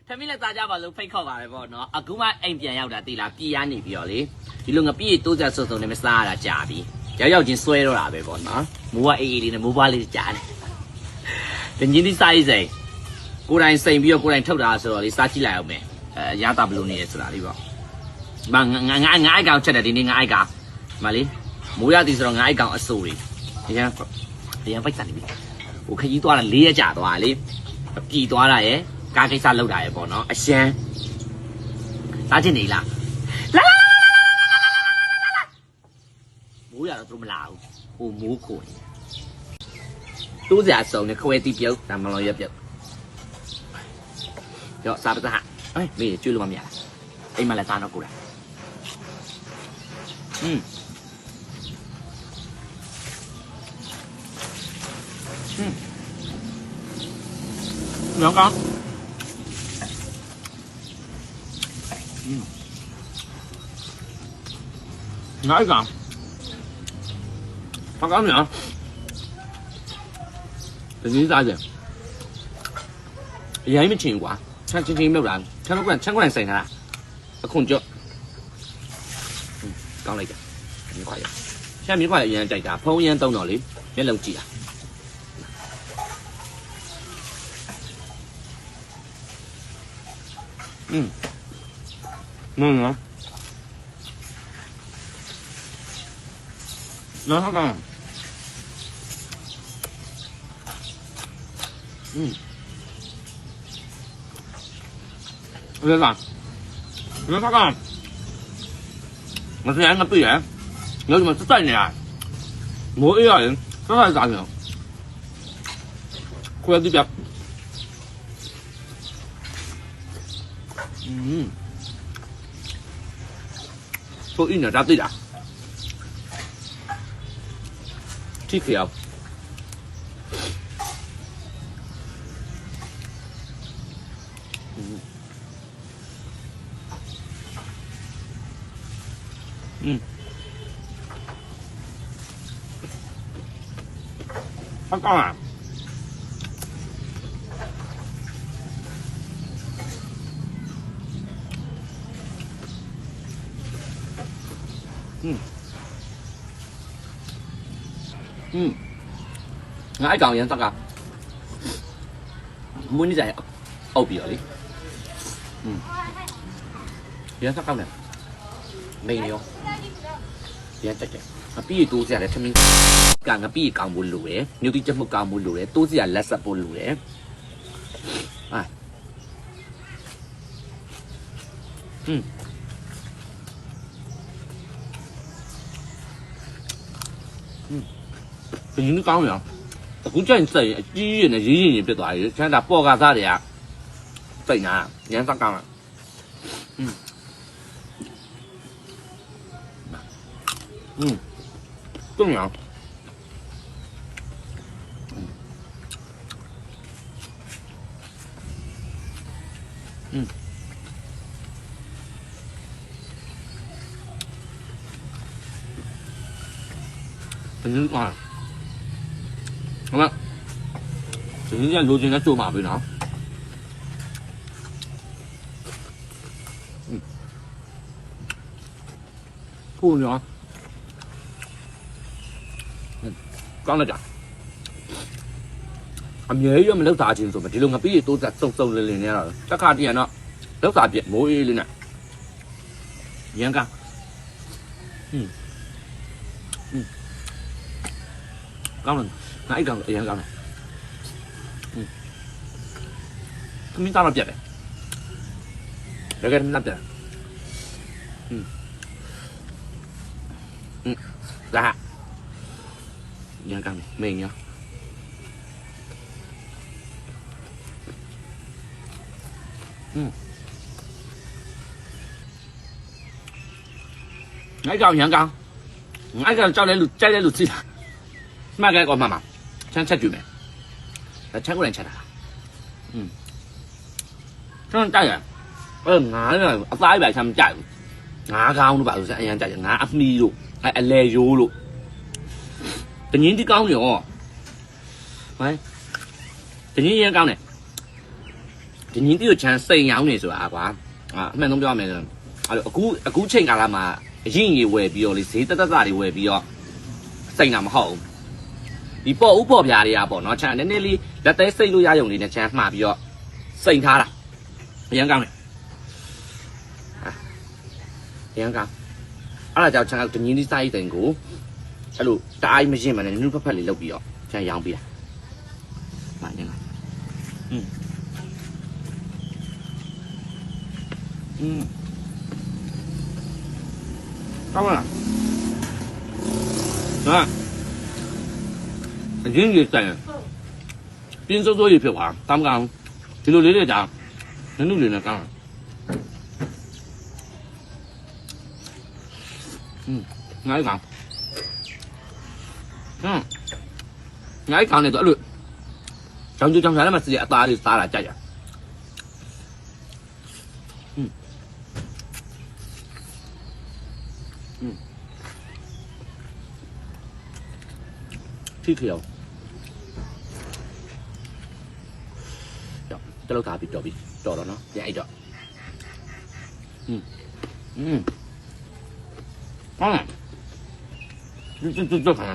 ထမင်းလက်သားကြပါလို့ဖိတ်ခေါ်ပါတယ်ပေါ့နော်အခုမှအိမ်ပြန်ရောက်တာတိလားပြည်ရနေပြီးတော့လေဒီလိုငပြည့်တိုးကြစုံစုံနဲ့မစားရတာကြာပြီရောက်ချင်းဆွဲတော့တာပဲပေါ့နော်မိုးကအေးအေးလေးနဲ့မိုးပွားလေးကြာတယ်တညင်းဒီစားရေးစိန်ကိုယ်တိုင်စိန်ပြီးတော့ကိုယ်တိုင်ထုတ်တာဆိုတော့လေစားကြည့်လိုက်အောင်မယ်ရတာဘလို့နေရဆိုတာလေးပေါ့ငါအိုက်ကောင်ချက်တယ်ဒီနေ့ငါအိုက်ကောင်မလေးမိုးရသည်ဆိုတော့ငါအိုက်ကောင်အဆိုတွေဒီကပိုက်စားနေပြီဟိုခကြီးသွားတာ၄ရက်ကြာသွားလေပြည်သွားတာရဲ့ကားကိစ္စလောက်တာရဲ့ပေါ့နော်အရှမ်းစားချင်နေလားလာမိုးရတော့သူမလာဘူးဟိုမိုးခိုနေတိုးစရာစုံနဲ့ခွဲတီးပြုတ်ဒါမလို့ရပြုတ်ရောစားပါသားဟဲ့မေးကျွေးလို့မရလားအိမ်မှာလည်းစားတော့ကိုတာ两缸，哪一缸？八缸米，这你咋子？也没听过，听没有人，听过来谁呢？空调，刚来的，米块的，现在米块的人在家，朋友人到哪里？别漏记啊。啊，那他干？我在干？那他干？我是两个队员，有什么是在呢？我一个人，这还是咋的？过来这边。做一两家对的，这条，他干嘛？ငါအိုက်ကောင်ရန်သက်ကမွေးနေကြရအောက်ပြီးတော့လေရန်သက်ကောင်းတယ်မိန်ရောရန်တက်တယ်အပီးတိုးစရာလည်းထမင်းကငပီးကောင်းဖို့လိုတယ်မြို့တိချက်မှုကောင်းဖို့လိုတယ်တိုးစရာလက်ဆက်ဖို့လိုတယ်ဒီနေ့ကောင်းရောအခုကျရင်စိတ်အကြီးကြီးနဲ့ရေးရင်ပြတ်သွားပြီချမ်းသာပေါ်ကစားတွေကစိတ်နာရမ်းစကောင်းလားတုံးရောဒီနေ့ကောင်း好了，今天如今在做马背呢。不牛，刚来讲，明月们都打清楚嘛，这两个币都在走了2年了，这卡点了，都打别没一了呢，严格，刚了。哪一缸一样缸的，他们打到别的，这个他们打别的，咋？一样缸的，没有。哪一缸一样缸？哪一缸招来录制的？嘛个个妈妈。ချက်ကြည့်မယ်ချက်ကိုလည်းချက်တာကျွန်တော်တိုက်ရငါးအသားပဲချမ်းကြိုက်ဘူးငါးကောင်းလို့ပါဆိုစအရင်ကြိုက်ငါးအမီးလို့အလဲရိုးလို့တငင်းဒီကောင်းရောဟဲ့တငင်းရကောင်းတယ် ဒီညီတီကိုချမ်းစိန်ရောင်းနေဆိုတာကွာအမှန်ဆုံးပြောရမယ်ဆိုအခုချိန်ကာလမှာအရင်ကြီးဝယ်ပြီးတော့လေဈေးတက်တွေဝယ်ပြီးတော့စိန်တာမဟုတ်ဘူးဒီပေါ့ဥပေါ့ပြားတွေကပေါ့နော်ချမ်းနည်းနည်းလေးလက်သေးစိတ်လို့ရရုံလေးနဲ့ချမ်းမှားပြီးတော့စိန်ထားတာအရင်ကောင်းတယ်အရင်ကောင်းအဲ့ဒါကြောင့်ချမ်းကဒီညီတီစားရတဲ့ကိုအဲ့လိုတအားမရင်မနဲ့နုဖက်ဖက်လေးလုပ်ပြီးတော့ချမ်းရောင်းပြတာမှန်တယ်လားကောင်းလားဟာအရင်ကြီးတိုင်ပြင်းစိုးစိုးကြီးဖြစ်သွားကောင်းကောင်းဒီလိုလေးတွေကြာနုလေးနဲ့ကောင်းငါးကောင်ငါးကောင်နဲ့တော့အဲ့လိုကြောင်ကြောင်စားလည်းမစီအသားလေးစားတာကြိုက်ရထိခေအောင်တလောက်သားပြီးတော်တော့နော်ပြန်အိတ်တော့ဟုတ်လားဒီခံ